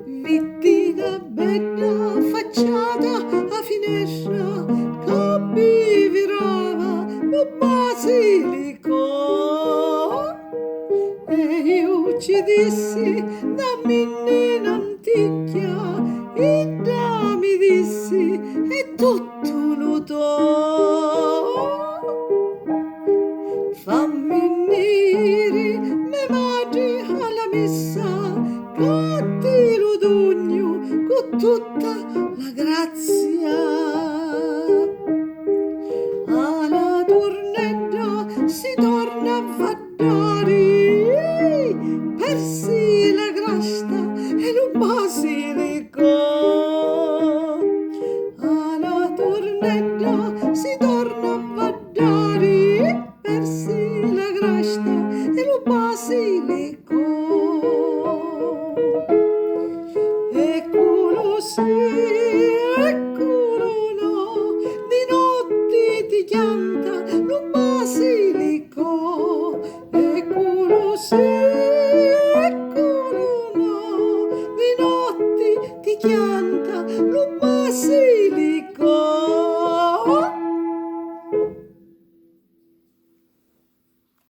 Vittina bella facciata a finestra che mi virava un basilico e io ci dissi da minnina anticchia e da mi dissi e tutto notò. Fammi venire, me madre alla messa, che ti lo dogno con tutta la grazia. Alla tornetta si torna a vaddare, persi la grasta e lo basilico. Alla tornetta si torna a vaddare, persi la grasta e lo basilico. E quello sì